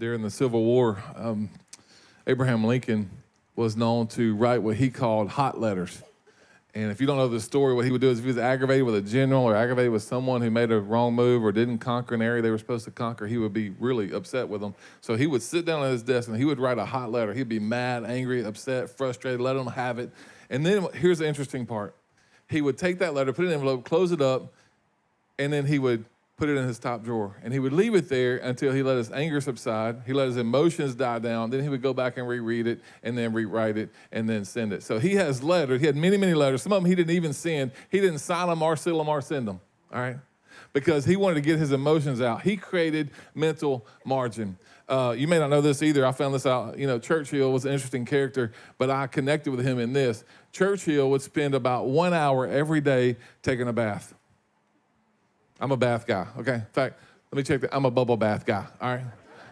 during the Civil War, Abraham Lincoln was known to write what he called hot letters. And if you don't know the story, what he would do is if he was aggravated with a general or aggravated with someone who made a wrong move or didn't conquer an area they were supposed to conquer, he would be really upset with them. So he would sit down at his desk and he would write a hot letter. He'd be mad, angry, upset, frustrated, let them have it. And then here's the interesting part. He would take that letter, put it in an envelope, close it up, and then he would put it in his top drawer. And he would leave it there until he let his anger subside. He let his emotions die down. Then he would go back and reread it and then rewrite it and then send it. So he has letters. He had many, many letters. Some of them he didn't even send. He didn't sign them or seal them or send them, all right? Because he wanted to get his emotions out. He created mental margin. You may not know this either. I found this out. You know, Churchill was an interesting character, but I connected with him in this. Churchill would spend about 1 hour every day taking a bath. I'm a bath guy, okay? In fact, let me check that. I'm a bubble bath guy, all right?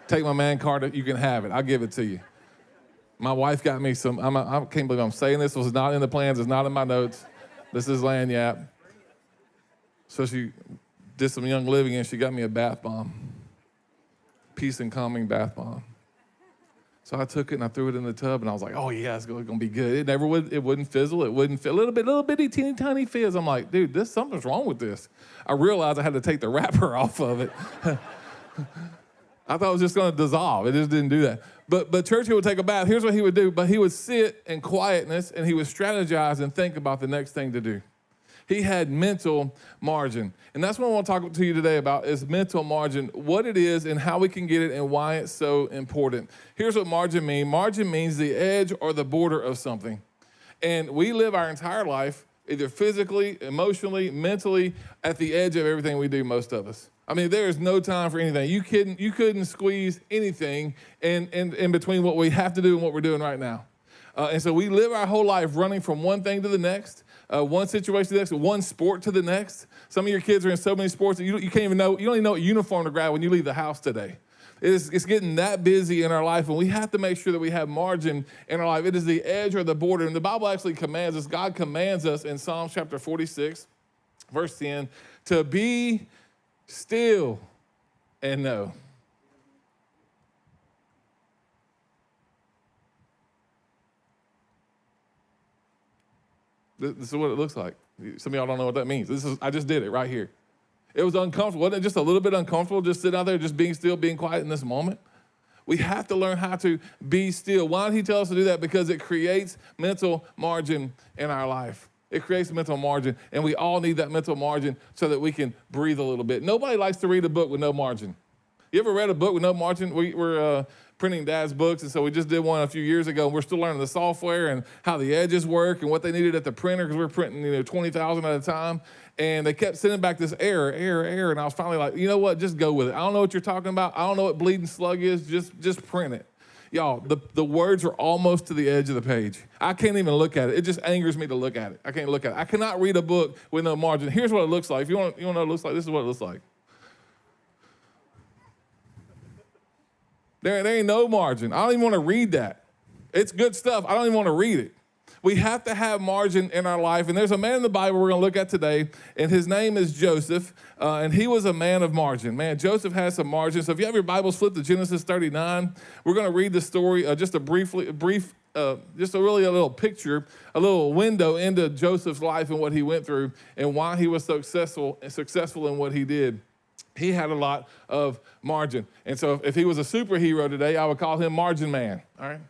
Take my man card, you can have it. I'll give it to you. My wife got me some, I can't believe I'm saying this. This was not in the plans. It's not in my notes. This is Lagniappe. So she did some Young Living and she got me a bath bomb. Peace and calming bath bomb. So I took it and I threw it in the tub and I was like, oh yeah, it's gonna be good. It wouldn't fizzle, it wouldn't fizz. Little bitty, teeny tiny fizz. I'm like, dude, something's wrong with this. I realized I had to take the wrapper off of it. I thought it was just gonna dissolve. It just didn't do that. But Churchill would take a bath. Here's what he would do. But he would sit in quietness and he would strategize and think about the next thing to do. He had mental margin. And that's what I want to talk to you today about is mental margin, what it is and how we can get it and why it's so important. Here's what margin means. Margin means the edge or the border of something. And we live our entire life, either physically, emotionally, mentally, at the edge of everything we do, most of us. I mean, there is no time for anything. You couldn't squeeze anything in between what we have to do and what we're doing right now. And so we live our whole life running from one thing to the next, one situation to the next, one sport to the next. Some of your kids are in so many sports that you can't even know, you don't even know what uniform to grab when you leave the house today. It's getting that busy in our life, and we have to make sure that we have margin in our life. It is the edge or the border, and the Bible actually commands us, God commands us in Psalms chapter 46, verse 10, to be still and know. This is what it looks like. Some of y'all don't know what that means. I just did it right here. It was uncomfortable. Wasn't it just a little bit uncomfortable just sitting out there, just being still, being quiet in this moment? We have to learn how to be still. Why did he tell us to do that? Because it creates mental margin in our life. It creates mental margin, and we all need that mental margin so that we can breathe a little bit. Nobody likes to read a book with no margin. You ever read a book with no margin? We're printing Dad's books, and so we just did one a few years ago, and we're still learning the software and how the edges work and what they needed at the printer because we're printing 20,000 at a time. And they kept sending back this error, and I was finally like, you know what, just go with it. I don't know what you're talking about. I don't know what bleeding slug is. Just print it. Y'all, the words are almost to the edge of the page. I can't even look at it. It just angers me to look at it. I can't look at it. I cannot read a book with no margin. Here's what it looks like. If you want to know what it looks like, this is what it looks like. There ain't no margin. I don't even want to read that. It's good stuff. I don't even want to read it. We have to have margin in our life. And there's a man in the Bible we're going to look at today, and his name is Joseph, and he was a man of margin. Man, Joseph has some margin. So if you have your Bibles, flip to Genesis 39. We're going to read the story, just a little picture, a little window into Joseph's life and what he went through and why he was successful in what he did. He had a lot of margin. And so if he was a superhero today, I would call him Margin Man, all right?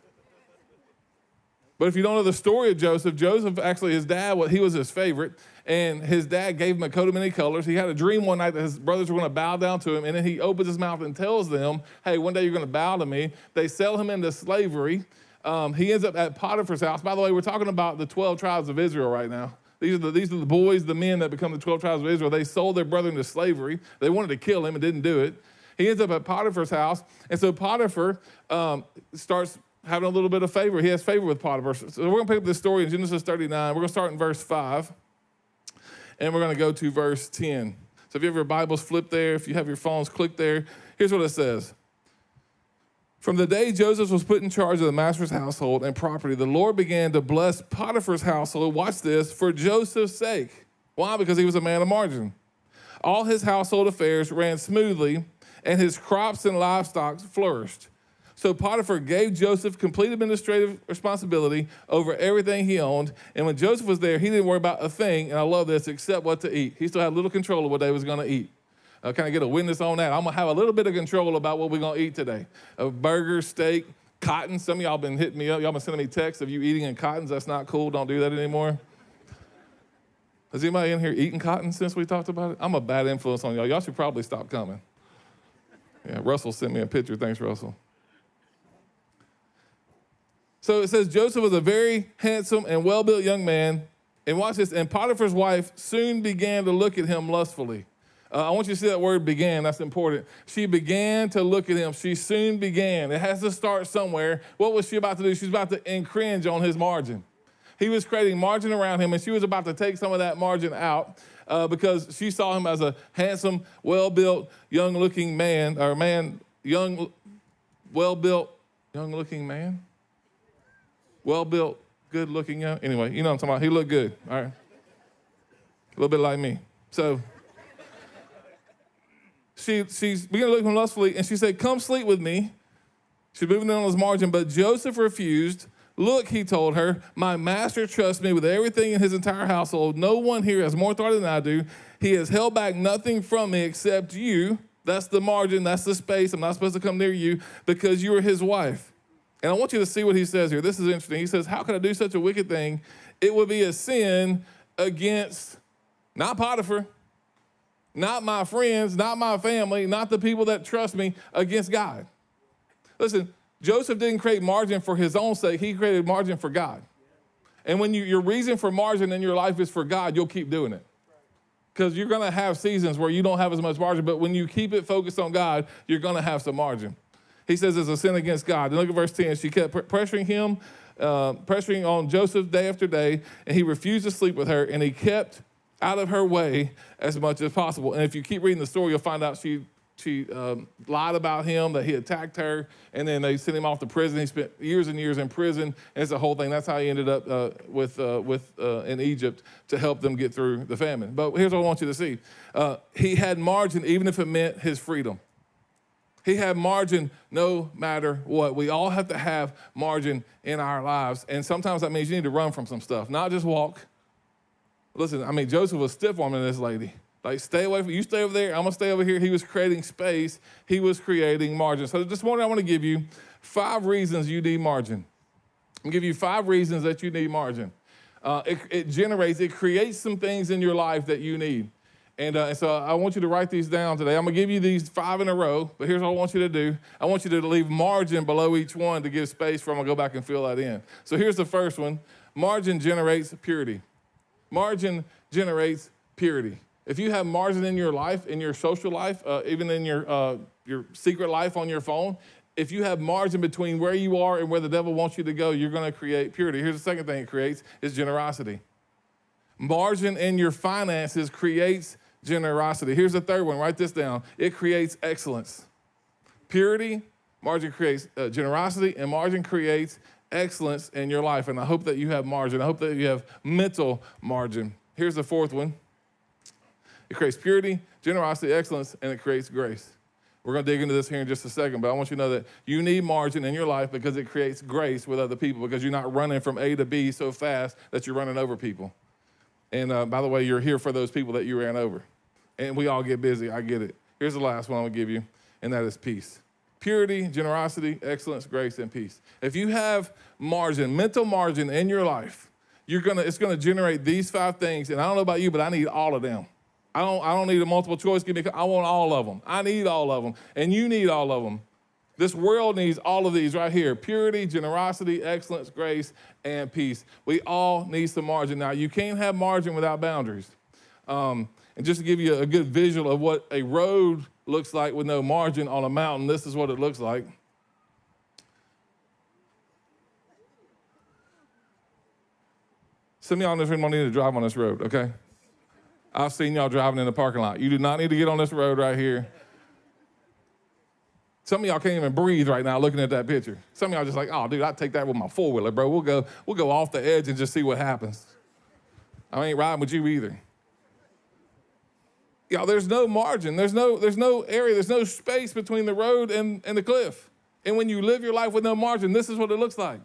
But if you don't know the story of Joseph actually, his dad, he was his favorite, and his dad gave him a coat of many colors. He had a dream one night that his brothers were going to bow down to him, and then he opens his mouth and tells them, hey, one day you're going to bow to me. They sell him into slavery. He ends up at Potiphar's house. By the way, we're talking about the 12 tribes of Israel right now. These are the boys, the men that become the 12 tribes of Israel. They sold their brother into slavery. They wanted to kill him and didn't do it. He ends up at Potiphar's house. And so Potiphar starts having a little bit of favor. He has favor with Potiphar. So we're going to pick up this story in Genesis 39. We're going to start in verse 5. And we're going to go to verse 10. So if you have your Bibles, flip there. If you have your phones, click there. Here's what it says. From the day Joseph was put in charge of the master's household and property, the Lord began to bless Potiphar's household, watch this, for Joseph's sake. Why? Because he was a man of margin. All his household affairs ran smoothly, and his crops and livestock flourished. So Potiphar gave Joseph complete administrative responsibility over everything he owned. And when Joseph was there, he didn't worry about a thing, and I love this, except what to eat. He still had little control of what they was going to eat. Can I get a witness on that? I'm going to have a little bit of control about what we're going to eat today. A burger, steak, cotton. Some of y'all been hitting me up. Y'all been sending me texts of you eating in cottons. That's not cool. Don't do that anymore. Has anybody in here eaten cotton since we talked about it? I'm a bad influence on y'all. Y'all should probably stop coming. Yeah, Russell sent me a picture. Thanks, Russell. So it says Joseph was a very handsome and well-built young man. And watch this. And Potiphar's wife soon began to look at him lustfully. I want you to see that word began. That's important. She began to look at him. She soon began. It has to start somewhere. What was she about to do? She's about to encroach on his margin. He was creating margin around him, and she was about to take some of that margin out because she saw him as a handsome, well-built, young-looking man, or man, young, well-built, young-looking man? Well-built, good-looking young. Anyway, you know what I'm talking about. He looked good, all right? A little bit like me. So she's beginning to look at him lustfully, and she said, come sleep with me. She's moving in on his margin, but Joseph refused. Look, he told her, my master trusts me with everything in his entire household. No one here has more authority than I do. He has held back nothing from me except you. That's the margin. That's the space. I'm not supposed to come near you because you are his wife. And I want you to see what he says here. This is interesting. He says, how could I do such a wicked thing? It would be a sin against, not Potiphar, not my friends, not my family, not the people that trust me, against God. Listen, Joseph didn't create margin for his own sake. He created margin for God. And when your reason for margin in your life is for God, you'll keep doing it. Because you're going to have seasons where you don't have as much margin, but when you keep it focused on God, you're going to have some margin. He says it's a sin against God. And look at verse 10. She kept pressuring him, pressuring on Joseph day after day, and he refused to sleep with her, and he kept out of her way as much as possible. And if you keep reading the story, you'll find out she lied about him, that he attacked her, and then they sent him off to prison. He spent years and years in prison, and it's a whole thing. That's how he ended up in Egypt to help them get through the famine. But here's what I want you to see. He had margin even if it meant his freedom. He had margin no matter what. We all have to have margin in our lives, and sometimes that means you need to run from some stuff, not just walk. Listen, I mean, Joseph was stiff-arming this lady. Like, stay away from you. Stay over there. I'm going to stay over here. He was creating space. He was creating margin. So this morning I want to give you 5 reasons you need margin. I'm going to give you 5 reasons that you need margin. It creates some things in your life that you need. And so I want you to write these down today. I'm going to give you these 5 in a row, but here's what I want you to do. I want you to leave margin below each one to give space for I'm going to go back and fill that in. So here's the first one. Margin generates purity. Margin generates purity. If you have margin in your life, in your social life, even in your secret life on your phone, if you have margin between where you are and where the devil wants you to go, you're going to create purity. Here's the second thing it creates is generosity. Margin in your finances creates generosity. Here's the third one. Write this down. It creates excellence. Purity, margin creates generosity, and margin creates excellence in your life. And I hope that you have margin. I hope that you have mental margin. Here's the fourth one. It creates purity, generosity, excellence, and it creates grace. We're going to dig into this here in just a second, but I want you to know that you need margin in your life because it creates grace with other people, because you're not running from A to B so fast that you're running over people. And by the way, you're here for those people that you ran over. And we all get busy. I get it. Here's the last one I'm going to give you, and that is peace. Purity, generosity, excellence, grace, and peace. If you have margin, mental margin in your life, it's going to generate these 5 things. And I don't know about you, but I need all of them. I don't need a multiple choice. I want all of them. I need all of them. And you need all of them. This world needs all of these right here. Purity, generosity, excellence, grace, and peace. We all need some margin. Now, you can't have margin without boundaries. And just to give you a good visual of what a road looks like with no margin on a mountain, this is what it looks like. Some of y'all in this room don't need to drive on this road, okay? I've seen y'all driving in the parking lot. You do not need to get on this road right here. Some of y'all can't even breathe right now looking at that picture. Some of y'all just like, oh, dude, I'd take that with my 4-wheeler, bro. We'll go off the edge and just see what happens. I ain't riding with you either. Y'all, there's no margin. There's no area. There's no space between the road and the cliff. And when you live your life with no margin, this is what it looks like.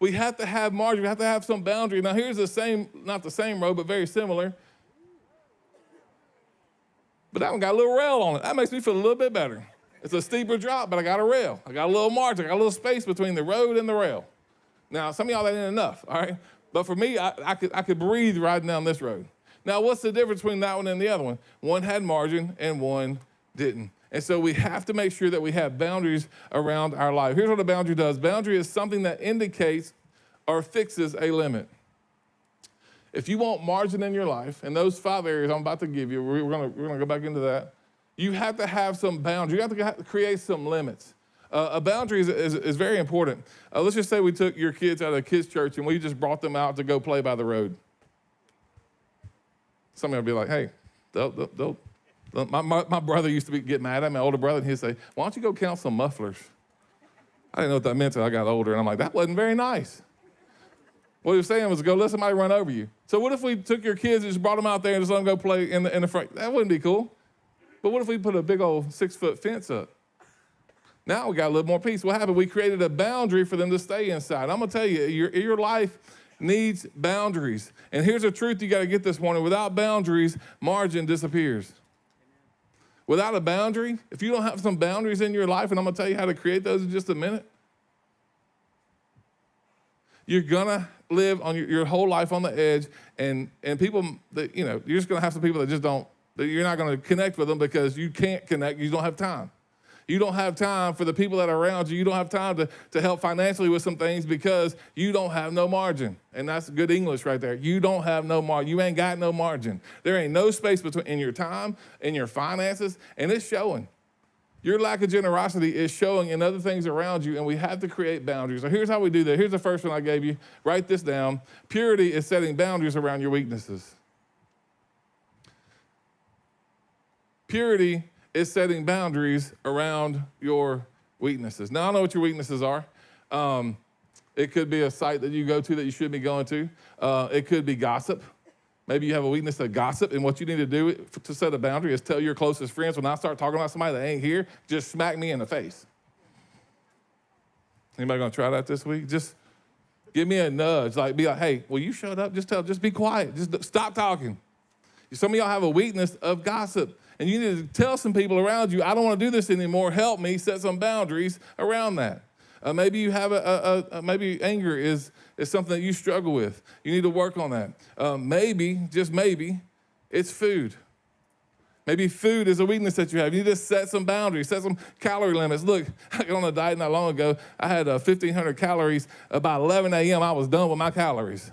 We have to have margin. We have to have some boundary. Now, here's the same, not the same road, but very similar. But that one got a little rail on it. That makes me feel a little bit better. It's a steeper drop, but I got a rail. I got a little margin. I got a little space between the road and the rail. Now, some of y'all, that ain't enough, all right? But for me, I could breathe riding down this road. Now, what's the difference between that one and the other one? One had margin and one didn't. And so we have to make sure that we have boundaries around our life. Here's what a boundary does. Boundary is something that indicates or fixes a limit. If you want margin in your life, and those 5 areas I'm about to give you, we're gonna go back into that. You have to have some boundaries. You have to create some limits. A boundary is very important. Let's just say we took your kids out of a kids' church and we just brought them out to go play by the road. Somebody would be like, hey, my brother used to get mad at me, my older brother, and he'd say, why don't you go count some mufflers? I didn't know what that meant until I got older, and I'm like, that wasn't very nice. What he was saying was go let somebody run over you. So what if we took your kids and just brought them out there and just let them go play in the front? That wouldn't be cool. But what if we put a big old 6-foot fence up? Now we got a little more peace. What happened? We created a boundary for them to stay inside. I'm going to tell you, your life needs boundaries. And here's the truth you got to get this morning. Without boundaries, margin disappears. Without a boundary, if you don't have some boundaries in your life, and I'm going to tell you how to create those in just a minute, you're going to live on your whole life on the edge, and people that, you're just going to have some people that just don't, that you're not going to connect with them because you can't connect, you don't have time. You don't have time for the people that are around you. You don't have time to help financially with some things because you don't have no margin. And that's good English right there. You don't have no margin. You ain't got no margin. There ain't no space in your time, in your finances, and it's showing. Your lack of generosity is showing in other things around you, and we have to create boundaries. So here's how we do that. Here's the first one I gave you. Write this down. Purity is setting boundaries around your weaknesses. Purity is setting boundaries around your weaknesses. Now, I know what your weaknesses are. It could be a site that you go to that you shouldn't be going to. It could be gossip. Maybe you have a weakness to gossip, and what you need to do to set a boundary is tell your closest friends, when I start talking about somebody that ain't here, just smack me in the face. Anybody gonna try that this week? Just give me a nudge, be like, hey, will you shut up? Just be quiet. Just stop talking. Some of y'all have a weakness of gossip. And you need to tell some people around you, I don't want to do this anymore. Help me set some boundaries around that. Maybe you have maybe anger is something that you struggle with. You need to work on that. Maybe, just maybe, it's food. Maybe food is a weakness that you have. You need to set some boundaries, set some calorie limits. Look, I got on a diet not long ago. I had 1,500 calories. About 11 a.m., I was done with my calories.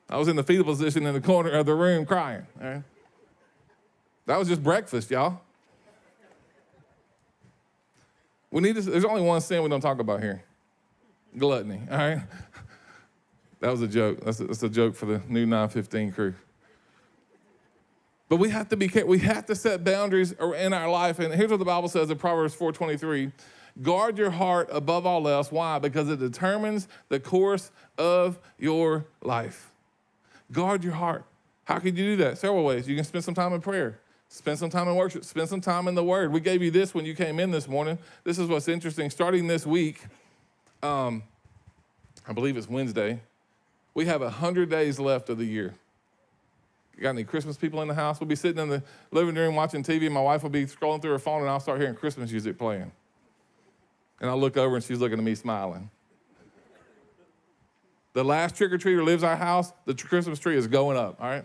I was in the fetal position in the corner of the room crying. All right? That was just breakfast, y'all. There's only one sin we don't talk about here. Gluttony, all right? That was a joke. That's a joke for the new 915 crew. But we have to be careful. We have to set boundaries in our life. And here's what the Bible says in Proverbs 4:23. Guard your heart above all else. Why? Because it determines the course of your life. Guard your heart. How can you do that? Several ways. You can spend some time in prayer. Spend some time in worship. Spend some time in the Word. We gave you this when you came in this morning. This is what's interesting. Starting this week, I believe it's Wednesday, we have 100 days left of the year. You got any Christmas people in the house? We'll be sitting in the living room watching TV, and my wife will be scrolling through her phone, and I'll start hearing Christmas music playing. And I'll look over, and she's looking at me smiling. The last trick-or-treater leaves our house, the Christmas tree is going up, all right?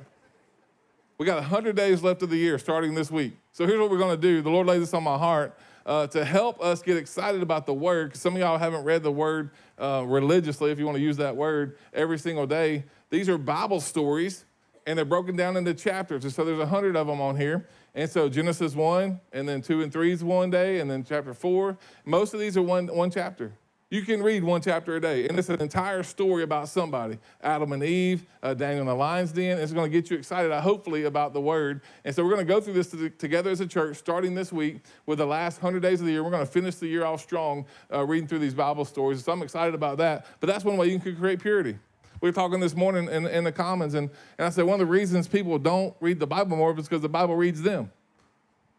We got 100 days left of the year starting this week. So here's what we're going to do. The Lord laid this on my heart to help us get excited about the Word. Because some of y'all haven't read the Word religiously, if you want to use that word, every single day. These are Bible stories, and they're broken down into chapters. And so there's 100 of them on here. And so Genesis 1, and then 2 and 3 is one day, and then chapter 4. Most of these are one chapter. You can read one chapter a day, and it's an entire story about somebody, Adam and Eve, Daniel in the lion's den. It's going to get you excited, hopefully, about the Word. And so we're going to go through this together as a church, starting this week with the last 100 days of the year. We're going to finish the year off strong, reading through these Bible stories. So I'm excited about that. But that's one way you can create purity. We were talking this morning in the Commons, and I said one of the reasons people don't read the Bible more is because the Bible reads them.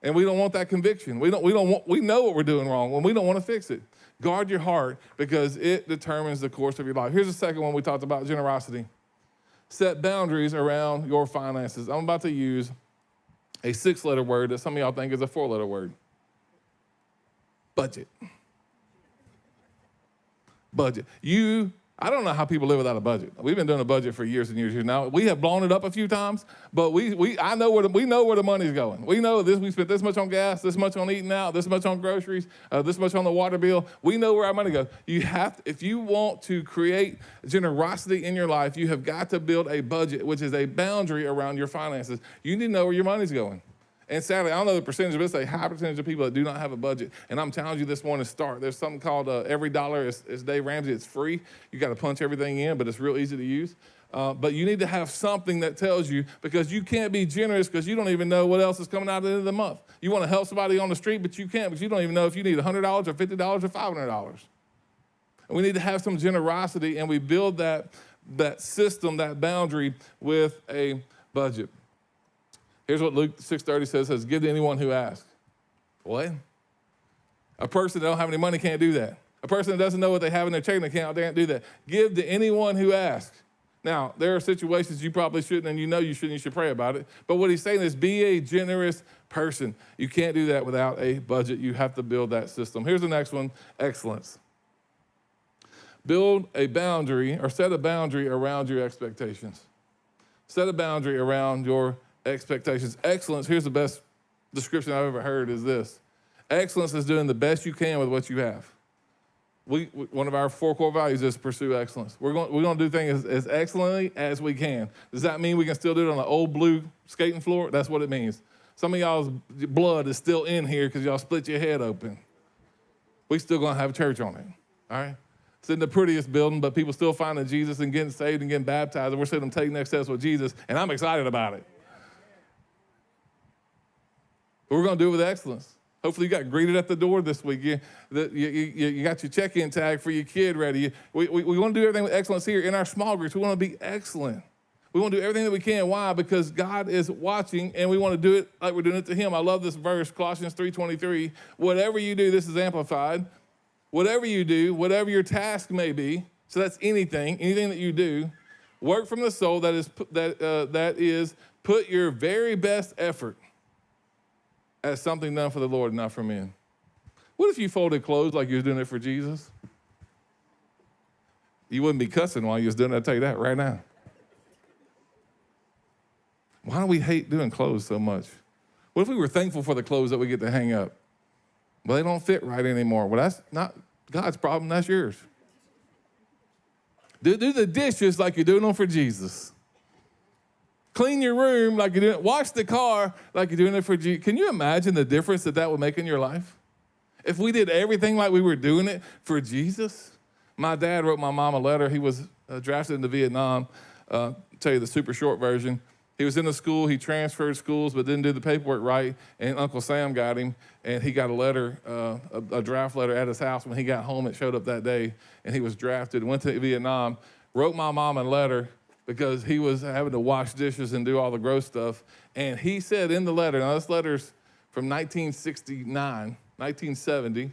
And we don't want that conviction. We know what we're doing wrong and we don't want to fix it. Guard your heart because it determines the course of your life. Here's the second one we talked about, generosity. Set boundaries around your finances. I'm about to use a 6-letter word that some of y'all think is a 4-letter word. Budget. Budget. I don't know how people live without a budget. We've been doing a budget for years and years now. We have blown it up a few times, but we know where the money's going. We know this. We spent this much on gas, this much on eating out, this much on groceries, this much on the water bill. We know where our money goes. If you want to create generosity in your life, you have got to build a budget, which is a boundary around your finances. You need to know where your money's going. And sadly, I don't know the percentage, but it's a high percentage of people that do not have a budget. And I'm telling you this morning, start. There's something called Every Dollar is Dave Ramsey. It's free. You got to punch everything in, but it's real easy to use. But you need to have something that tells you, because you can't be generous because you don't even know what else is coming out at the end of the month. You want to help somebody on the street, but you can't, because you don't even know if you need $100 or $50 or $500. And we need to have some generosity, and we build that system, that boundary with a budget. Here's what Luke 6:30 says, give to anyone who asks. What? A person that don't have any money can't do that. A person that doesn't know what they have in their checking account, they can't do that. Give to anyone who asks. Now, there are situations you probably shouldn't, and you shouldn't, you should pray about it. But what he's saying is be a generous person. You can't do that without a budget. You have to build that system. Here's the next one, excellence. Build a boundary or set a boundary around your expectations. Set a boundary around your expectations. Excellence, here's the best description I've ever heard is this. Excellence is doing the best you can with what you have. One of our 4 core values is pursue excellence. We're going to do things as excellently as we can. Does that mean we can still do it on the old blue skating floor? That's what it means. Some of y'all's blood is still in here because y'all split your head open. We still going to have church on it, all right? It's in the prettiest building, but people still finding Jesus and getting saved and getting baptized, and we're seeing them take next steps with Jesus, and I'm excited about it. But we're going to do it with excellence. Hopefully you got greeted at the door this week. You got your check-in tag for your kid ready. We want to do everything with excellence here in our small groups. We want to be excellent. We want to do everything that we can. Why? Because God is watching, and we want to do it like we're doing it to him. I love this verse, Colossians 3:23. Whatever you do, this is amplified. Whatever you do, whatever your task may be, so that's anything that you do, work from the soul, that is put your very best effort as something done for the Lord, not for men. What if you folded clothes like you was doing it for Jesus? You wouldn't be cussing while you was doing it, I'll tell you that right now. Why do we hate doing clothes so much? What if we were thankful for the clothes that we get to hang up? Well, they don't fit right anymore. Well, that's not God's problem, that's yours. Do the dishes like you're doing them for Jesus. Clean your room like you're doing it. Wash the car like you're doing it for Jesus. Can you imagine the difference that would make in your life? If we did everything like we were doing it for Jesus? My dad wrote my mom a letter. He was drafted into Vietnam. Tell you the super short version. He was in the school. He transferred schools but didn't do the paperwork right, and Uncle Sam got him, and he got a letter, a draft letter at his house. When he got home, it showed up that day, and he was drafted, went to Vietnam, wrote my mom a letter, because he was having to wash dishes and do all the gross stuff. And he said in the letter, now this letter's from 1969, 1970,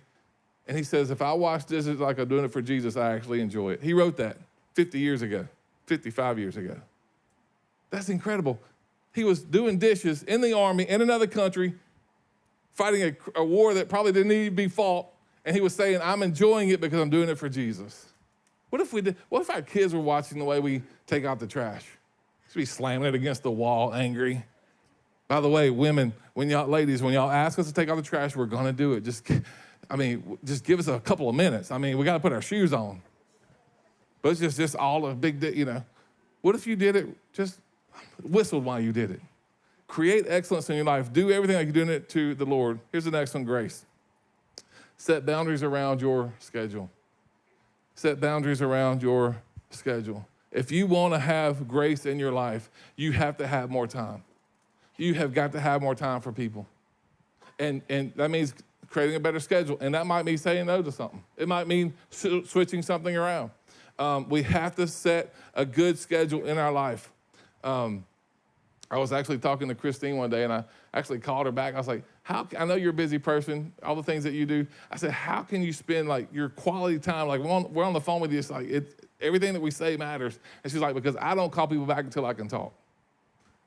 and he says, if I wash dishes like I'm doing it for Jesus, I actually enjoy it. He wrote that 50 years ago, 55 years ago. That's incredible. He was doing dishes in the army in another country, fighting a war that probably didn't need to be fought, and he was saying, I'm enjoying it because I'm doing it for Jesus. What if our kids were watching the way we take out the trash? Should be slamming it against the wall, angry. By the way, women, when y'all ask us to take out the trash, we're gonna do it. Just give us a couple of minutes. We gotta put our shoes on. But it's just all a big, What if you did it, just whistled while you did it? Create excellence in your life. Do everything like you're doing it to the Lord. Here's the next one, grace. Set boundaries around your schedule. Set boundaries around your schedule. If you want to have grace in your life, you have to have more time. You have got to have more time for people. And that means creating a better schedule. And that might mean saying no to something. It might mean switching something around. We have to set a good schedule in our life. I was actually talking to Christine one day, and I actually called her back. I was like, I know you're a busy person, all the things that you do. I said, how can you spend like your quality time? Like we're on the phone with you. It's like everything that we say matters. And she's like, because I don't call people back until I can talk.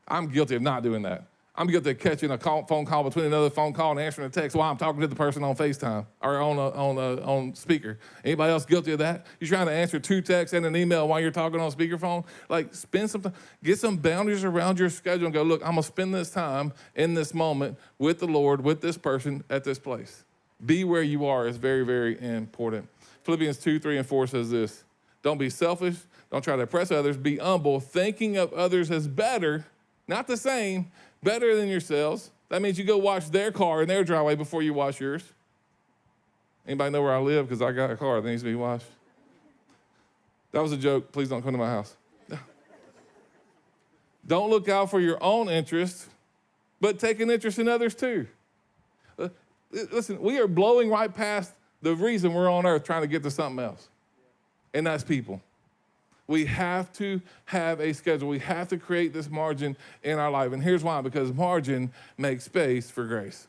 I'm guilty of not doing that. I'm guilty of catching a phone call between another phone call and answering a text while I'm talking to the person on FaceTime or on speaker. Anybody else guilty of that? You're trying to answer 2 texts and an email while you're talking on speakerphone? Like, spend some time, get some boundaries around your schedule and go, look, I'm going to spend this time in this moment with the Lord, with this person at this place. Be where you are is very, very important. Philippians 2, 3, and 4 says this: don't be selfish. Don't try to impress others. Be humble, thinking of others as better, not the same, better than yourselves. That means you go wash their car in their driveway before you wash yours. Anybody know where I live? Because I got a car that needs to be washed. That was a joke. Please don't come to my house. Don't look out for your own interests, but take an interest in others too. Listen, we are blowing right past the reason we're on earth trying to get to something else, and that's people. We have to have a schedule. We have to create this margin in our life. And here's why: because margin makes space for grace.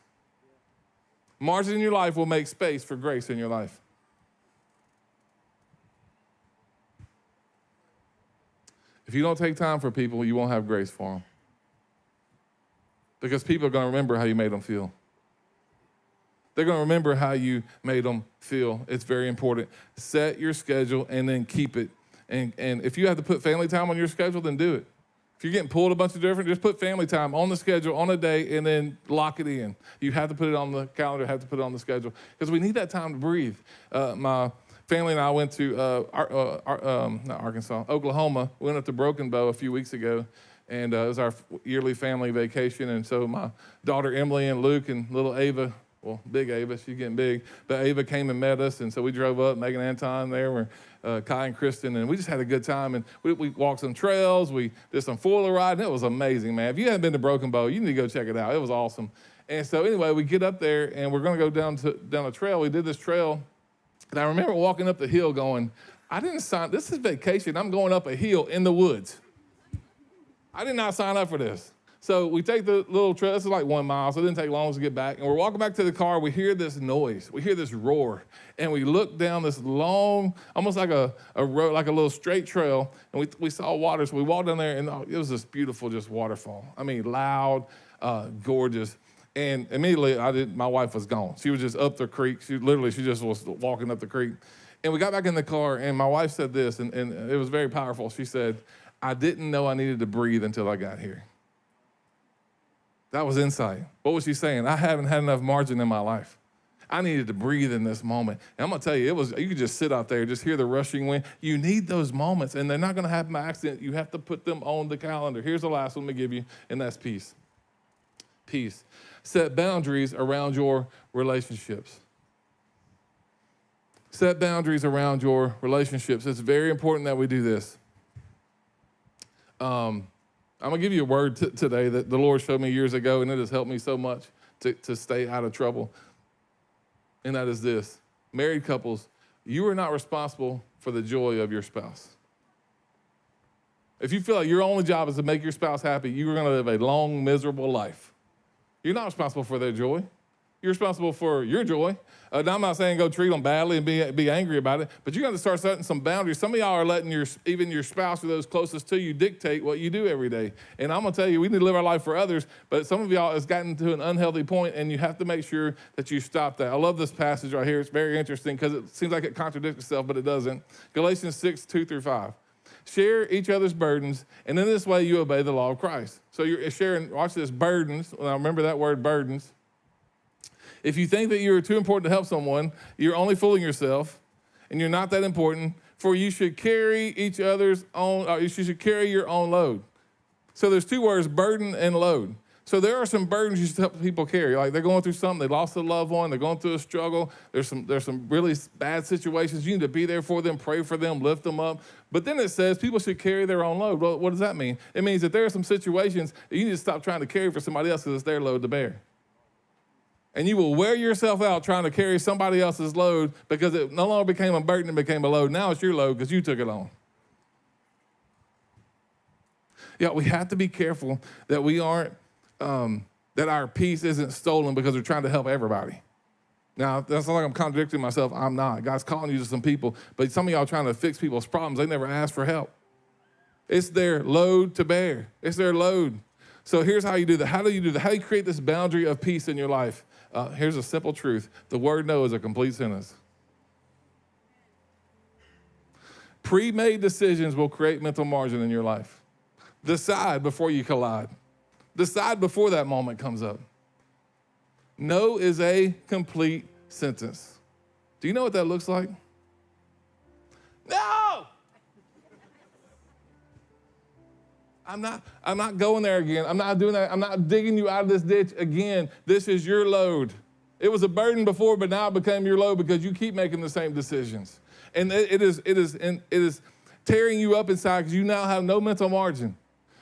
Margin in your life will make space for grace in your life. If you don't take time for people, you won't have grace for them. Because people are going to remember how you made them feel. They're going to remember how you made them feel. It's very important. Set your schedule and then keep it. And if you have to put family time on your schedule, then do it. If you're getting pulled a bunch of different, just put family time on the schedule on a day and then lock it in. You have to put it on the calendar, have to put it on the schedule, because we need that time to breathe. My family and I went to not Arkansas, Oklahoma. We went up to Broken Bow a few weeks ago, and it was our yearly family vacation. And so my daughter Emily and Luke and little Ava, well, big Ava, she's getting big, but Ava came and met us, and so we drove up, Megan and Anton there were Kai and Kristen, and we just had a good time, and we walked some trails, we did some foiler riding. It was amazing, man. If you haven't been to Broken Bow, you need to go check it out. It was awesome. And so anyway, we get up there, and we're going to go down a trail. We did this trail, and I remember walking up the hill going, I didn't sign, this is vacation. I'm going up a hill in the woods. I did not sign up for this. So we take the little trail. This is like 1 mile, so it didn't take long to get back. And we're walking back to the car. We hear this noise. We hear this roar. And we look down this long, almost like a road, like a little straight trail. And we saw water. So we walked down there, and it was this beautiful just waterfall. I mean, loud, gorgeous. And immediately, my wife was gone. She was just up the creek. She just was walking up the creek. And we got back in the car, and my wife said this, and it was very powerful. She said, I didn't know I needed to breathe until I got here. That was insight. What was she saying? I haven't had enough margin in my life. I needed to breathe in this moment. And I'm going to tell you, you could just sit out there, just hear the rushing wind. You need those moments, and they're not going to happen by accident. You have to put them on the calendar. Here's the last one to give you, and that's peace. Peace. Set boundaries around your relationships. Set boundaries around your relationships. It's very important that we do this. I'm going to give you a word today that the Lord showed me years ago, and it has helped me so much to stay out of trouble. And that is this: married couples, you are not responsible for the joy of your spouse. If you feel like your only job is to make your spouse happy, you are going to live a long, miserable life. You're not responsible for their joy. You're responsible for your joy. Now, I'm not saying go treat them badly and be angry about it, but you got to start setting some boundaries. Some of y'all are letting even your spouse or those closest to you dictate what you do every day. And I'm going to tell you, we need to live our life for others, but some of y'all has gotten to an unhealthy point, and you have to make sure that you stop that. I love this passage right here. It's very interesting because it seems like it contradicts itself, but it doesn't. Galatians 6, 2 through 5. Share each other's burdens, and in this way you obey the law of Christ. So you're sharing, watch this, burdens. Now remember that word, burdens. If you think that you are too important to help someone, you're only fooling yourself, and you're not that important, for you should carry you should carry your own load. So there's two words, burden and load. So there are some burdens you should help people carry. Like they're going through something, they lost a loved one, they're going through a struggle, there's some really bad situations. You need to be there for them, pray for them, lift them up. But then it says people should carry their own load. Well, what does that mean? It means that there are some situations that you need to stop trying to carry for somebody else because it's their load to bear. And you will wear yourself out trying to carry somebody else's load because it no longer became a burden, it became a load. Now it's your load because you took it on. Yeah, we have to be careful that we aren't that our peace isn't stolen because we're trying to help everybody. Now, that's not like I'm contradicting myself. I'm not. God's calling you to some people, but some of y'all trying to fix people's problems. They never asked for help. It's their load to bear. It's their load. So here's how you do that. How do you do that? How do you create this boundary of peace in your life? Here's a simple truth. The word no is a complete sentence. Pre-made decisions will create mental margin in your life. Decide before you collide. Decide before that moment comes up. No is a complete sentence. Do you know what that looks like? No! I'm not going there again. I'm not doing that. I'm not digging you out of this ditch again. This is your load. It was a burden before, but now it became your load because you keep making the same decisions. And it is tearing you up inside because you now have no mental margin.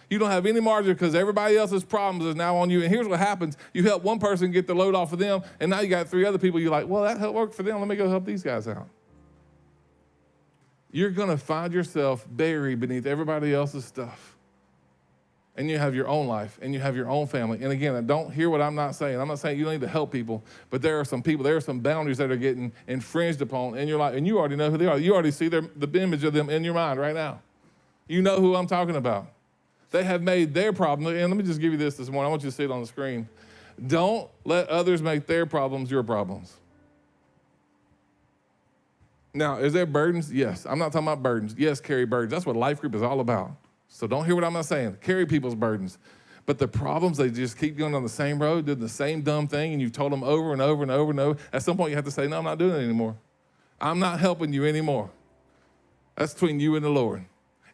You don't have any margin because everybody else's problems is now on you. And here's what happens. You help one person get the load off of them, and now you got 3 other people. You're like, well, that worked for them. Let me go help these guys out. You're going to find yourself buried beneath everybody else's stuff. And you have your own life, and you have your own family. And again, don't hear what I'm not saying. I'm not saying you don't need to help people, but there are some people, there are some boundaries that are getting infringed upon in your life, and you already know who they are. You already see the image of them in your mind right now. You know who I'm talking about. They have made their problem, and let me just give you this morning. I want you to see it on the screen. Don't let others make their problems your problems. Now, is there burdens? Yes. I'm not talking about burdens. Yes, carry burdens. That's what life group is all about. So don't hear what I'm not saying. Carry people's burdens. But the problems, they just keep going on the same road, doing the same dumb thing, and you've told them over and over and over and over. At some point, you have to say, no, I'm not doing it anymore. I'm not helping you anymore. That's between you and the Lord.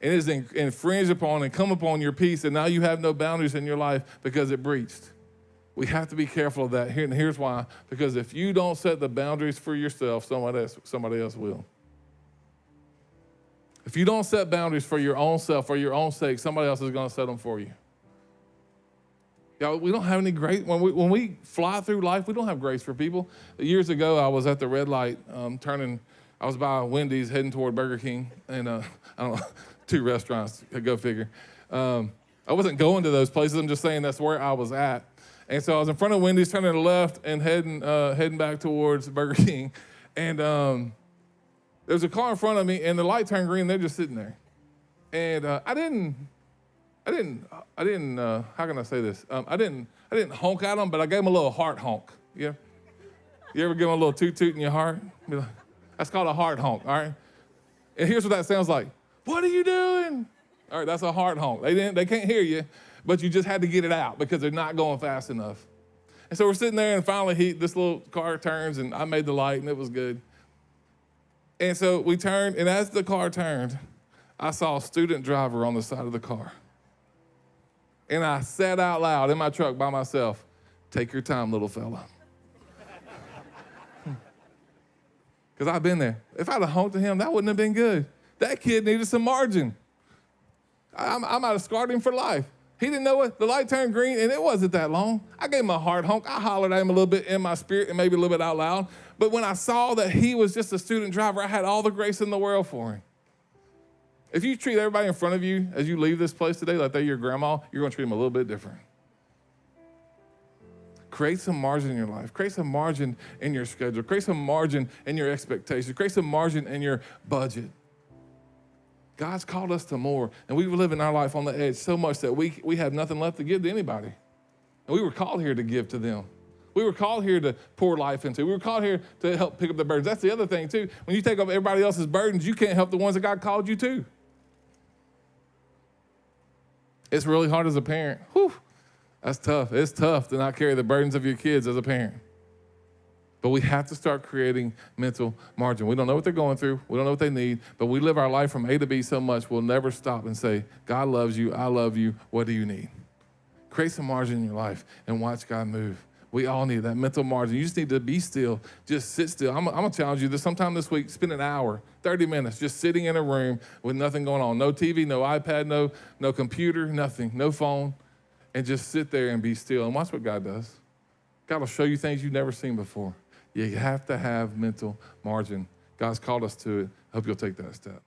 And it is infringed upon and come upon your peace, and now you have no boundaries in your life because it breached. We have to be careful of that. And here's why. Because if you don't set the boundaries for yourself, somebody else will. If you don't set boundaries for your own self, for your own sake, somebody else is going to set them for you. Y'all, we don't have any grace. When we fly through life, we don't have grace for people. Years ago, I was at the red light I was by Wendy's heading toward Burger King, and I don't know, 2 restaurants, go figure. I wasn't going to those places. I'm just saying that's where I was at. And so I was in front of Wendy's, turning to the left and heading back towards Burger King. And there was a car in front of me, and the light turned green. They're just sitting there. And I didn't, how can I say this? I didn't honk at them, but I gave them a little heart honk. Yeah? You ever give them a little toot in your heart? Be like, that's called a heart honk, all right? And here's what that sounds like. What are you doing? All right, that's a heart honk. They can't hear you, but you just had to get it out because they're not going fast enough. And so we're sitting there, and finally this little car turns, and I made the light, and it was good. And so we turned, and as the car turned, I saw a student driver on the side of the car. And I said out loud in my truck by myself, "Take your time, little fella." Because I've been there. If I'd have honked at him, that wouldn't have been good. That kid needed some margin. I might have scarred him for life. He didn't know it. The light turned green, and it wasn't that long. I gave him a hard honk. I hollered at him a little bit in my spirit and maybe a little bit out loud. But when I saw that he was just a student driver, I had all the grace in the world for him. If you treat everybody in front of you as you leave this place today like they're your grandma, you're going to treat them a little bit different. Create some margin in your life. Create some margin in your schedule. Create some margin in your expectations. Create some margin in your budget. God's called us to more, and we live in our life on the edge so much that we have nothing left to give to anybody. And we were called here to give to them. We were called here to pour life into. We were called here to help pick up the burdens. That's the other thing, too. When you take up everybody else's burdens, you can't help the ones that God called you to. It's really hard as a parent. Whew, that's tough. It's tough to not carry the burdens of your kids as a parent. But we have to start creating mental margin. We don't know what they're going through. We don't know what they need. But we live our life from A to B so much, we'll never stop and say, God loves you. I love you. What do you need? Create some margin in your life and watch God move. We all need that mental margin. You just need to be still. Just sit still. I'm going to challenge you this sometime this week. Spend an hour, 30 minutes, just sitting in a room with nothing going on. No TV, no iPad, no computer, nothing, no phone. And just sit there and be still and watch what God does. God will show you things you've never seen before. You have to have mental margin. God's called us to it. I hope you'll take that step.